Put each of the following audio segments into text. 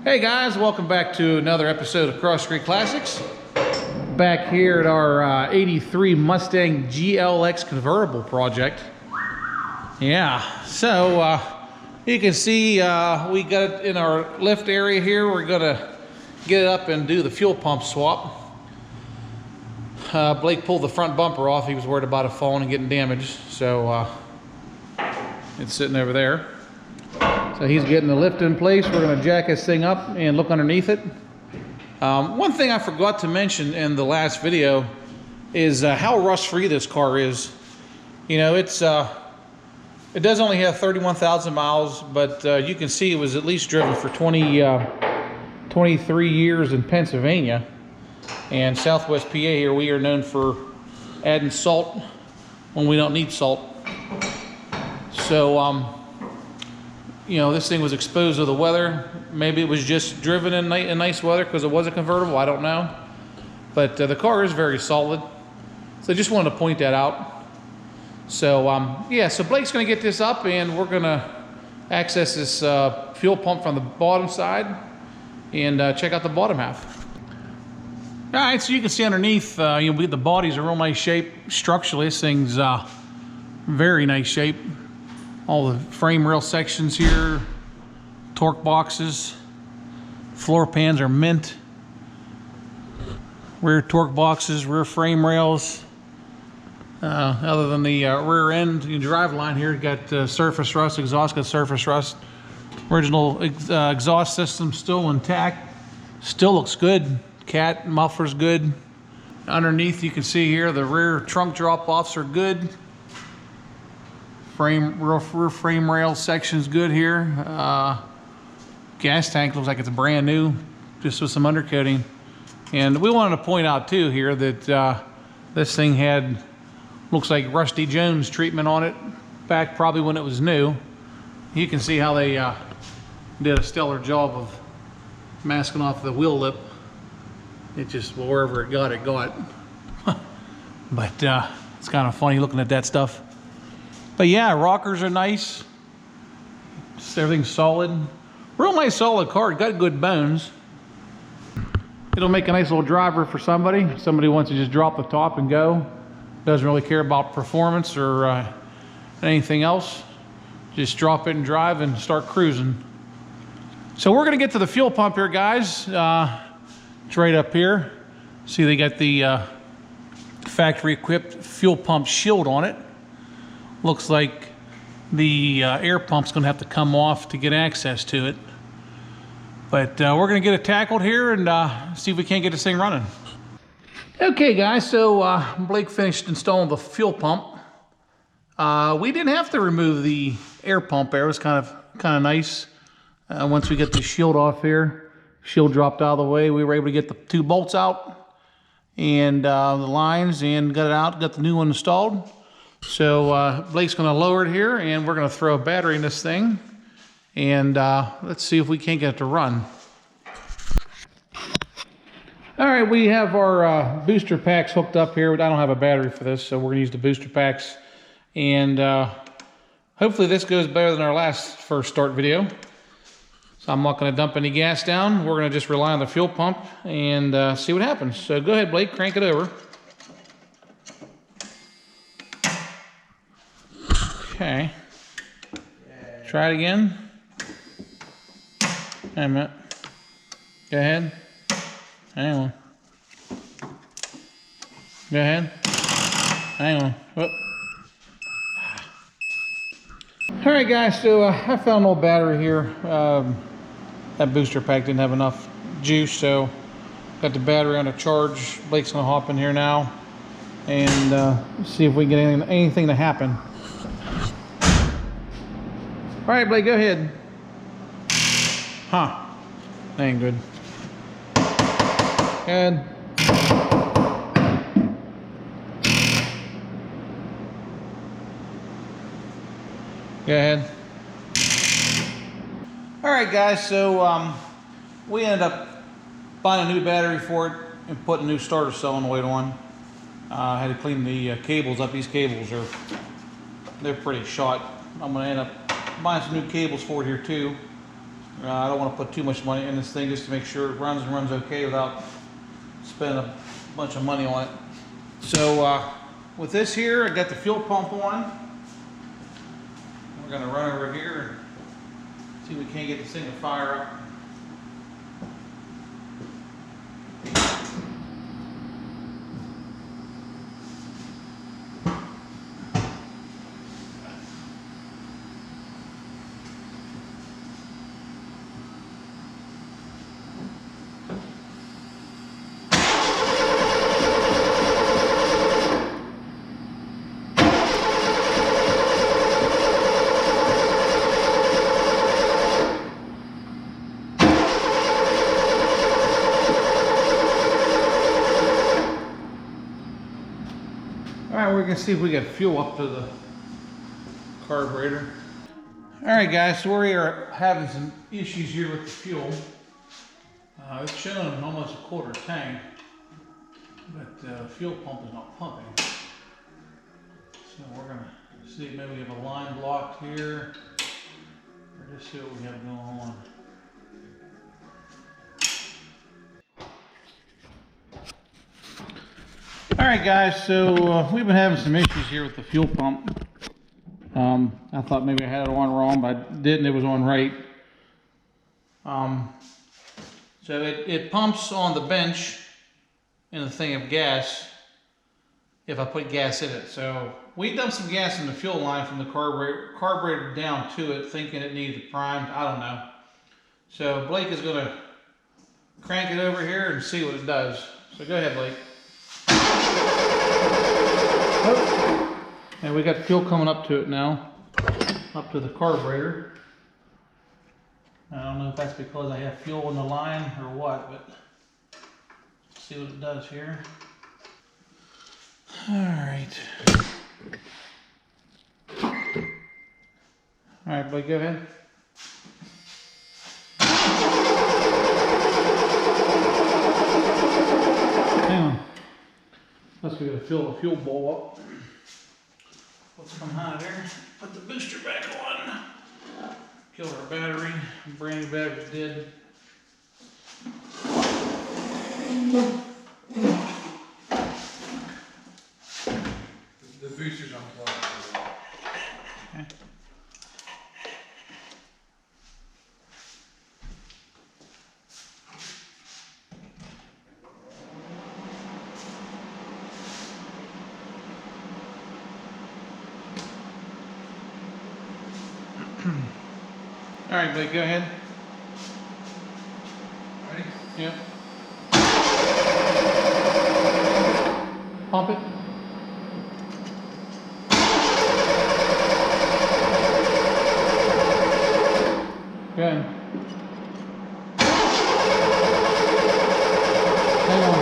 Hey guys, welcome back to another episode of Cross Street Classics. Back here at our 83 Mustang GLX convertible project. Yeah, so you can see we got it in our lift area here. We're gonna get it up and do the fuel pump swap. Blake pulled the front bumper off. He was worried about it falling and getting damaged, so it's sitting over there. So he's getting the lift in place. We're going to jack this thing up and look underneath it. One thing I forgot to mention in the last video is how rust-free this car is. You know, it does only have 31,000 miles, but you can see it was at least driven for 23 years in Pennsylvania. And Southwest PA here, we are known for adding salt when we don't need salt. So, you know, this thing was exposed to the weather. Maybe it was just driven in nice weather because it was a convertible, I don't know. But the car is very solid. So I just wanted to point that out. So, yeah, so Blake's gonna get this up and we're gonna access this fuel pump from the bottom side and check out the bottom half. All right, so you can see underneath, you know, the body's in real nice shape. Structurally, this thing's very nice shape. All the frame rail sections here, torque boxes, floor pans are mint. Rear torque boxes, rear frame rails. Other than the rear end, you drive line here, got surface rust, exhaust got surface rust. Original exhaust system still intact, still looks good. Cat muffler's good. Underneath you can see here the rear trunk drop-offs are good. Rear frame rail section's good here. Gas tank looks like it's brand new, just with some undercoating. And we wanted to point out too here that this thing had, looks like Rusty Jones treatment on it back probably when it was new. You can see how they did a stellar job of masking off the wheel lip. It just, well, wherever it got, it got. But it's kind of funny looking at that stuff. But yeah, rockers are nice. Just everything's solid. Real nice solid car, got good bones. It'll make a nice little driver for somebody. Somebody wants to just drop the top and go. Doesn't really care about performance or anything else. Just drop it and drive and start cruising. So we're gonna get to the fuel pump here, guys. It's right up here. See, they got the factory equipped fuel pump shield on it. Looks like the air pump's gonna have to come off to get access to it. But we're gonna get it tackled here and see if we can't get this thing running. Okay guys, so Blake finished installing the fuel pump. We didn't have to remove the air pump there. It was kind of nice. Once we get the shield off here, shield dropped out of the way, we were able to get the two bolts out and the lines and got it out, got the new one installed. So Blake's gonna lower it here and we're gonna throw a battery in this thing and let's see if we can't get it to run. All right, we have our booster packs hooked up here. I don't have a battery for this, so we're gonna use the booster packs. And hopefully this goes better than our last first start video. So I'm not gonna dump any gas down. We're gonna just rely on the fuel pump and see what happens. So go ahead, Blake, crank it over. Okay. Try it again. Wait a minute. Go ahead. Hang on. Go ahead. Hang on. Whoop. All right, guys. So I found an old battery here. That booster pack didn't have enough juice, so got the battery on a charge. Blake's gonna hop in here now and see if we can get anything to happen. All right, Blake, go ahead. Huh, that ain't good. Good. Go ahead. All right, guys, so we ended up buying a new battery for it and putting a new starter solenoid on. Had to clean the cables up. These cables they're pretty shot. I'm gonna end up buying some new cables for it here too. I don't want to put too much money in this thing just to make sure it runs and runs okay without spending a bunch of money on it. So with this here, I got the fuel pump on. We're going to run over here and see if we can't get this thing to fire up. Alright, we're going to see if we get fuel up to the carburetor. Alright guys, so we are having some issues here with the fuel. It's showing almost a quarter tank, but the fuel pump is not pumping. So we're going to see if maybe we have a line blocked here, or just see what we have going on. Alright guys, so we've been having some issues here with the fuel pump. I thought maybe I had it on wrong, but I didn't. It was on right. So it pumps on the bench in the thing of gas if I put gas in it. So we dumped some gas in the fuel line from the carburetor down to it, thinking it needed primed. I don't know. So Blake is going to crank it over here and see what it does. So go ahead, Blake. Oh. And we got fuel coming up to it now, up to the carburetor. I don't know if that's because I have fuel in the line or what, but let's see what it does here. Alright. Alright, Blake, go ahead. Hang on. Let's go fill the fuel bowl up. Let's come out of there. Put the booster back on. Kill our battery. Brand new battery's dead. The booster's unplugged. Okay. All right, Blake, go ahead. Ready? Yep. Pump it. Go ahead. Hang on.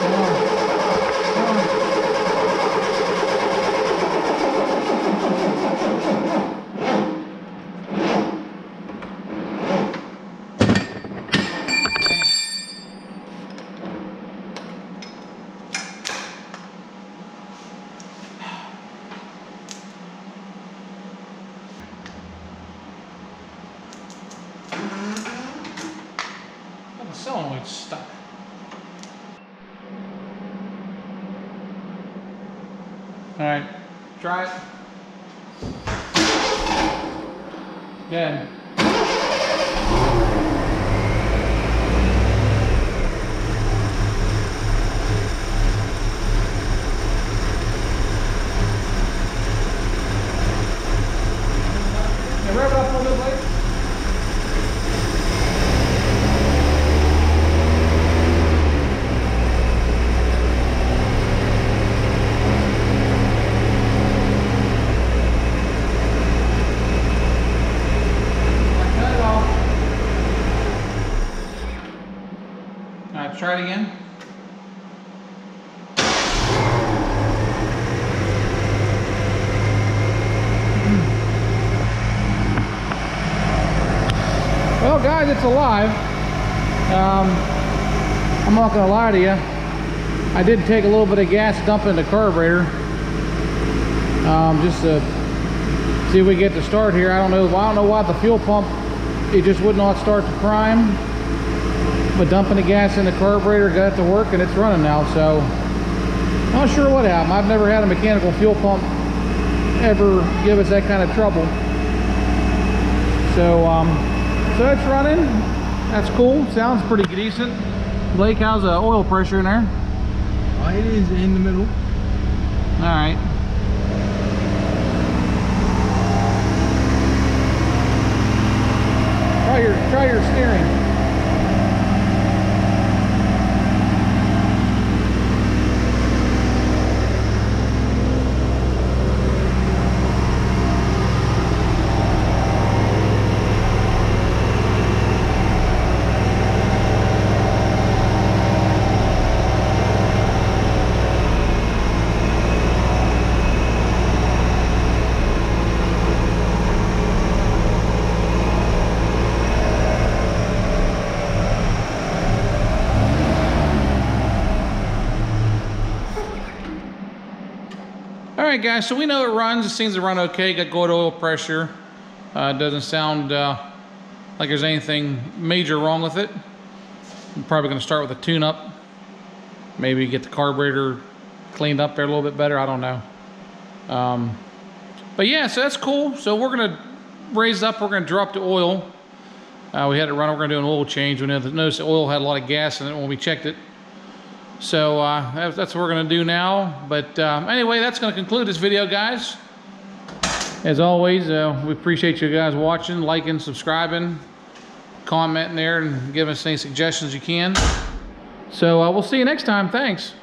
Hang on. Hang on. The solenoid's stuck. All right, try it. Good. Rev it up a little bit, Blake. Try it again. Well, guys, it's alive. I'm not gonna lie to you. I did take a little bit of gas, dump in the carburetor, just to see if we get to start here. I don't know why the fuel pump it just would not start to prime. But dumping the gas in the carburetor got it to work, and it's running now. So not sure what happened. I've never had a mechanical fuel pump ever give us that kind of trouble. So so it's running. That's cool. Sounds pretty decent. Blake, how's the oil pressure in there? It is in the middle. All right. Try your steering. All right, guys, so we know it runs. It seems to run okay. Got good oil pressure. It doesn't sound like there's anything major wrong with it. I'm probably going to start with a tune-up. Maybe get the carburetor cleaned up there a little bit better. I don't know. But yeah, so that's cool. So we're going to raise up. We're going to drop the oil. We had it run. We're going to do an oil change. We noticed the oil had a lot of gas in it when we checked it. So that's what we're going to do now. But anyway, that's going to conclude this video, guys. As always, we appreciate you guys watching, liking, subscribing, commenting there, and giving us any suggestions you can. So we'll see you next time. Thanks.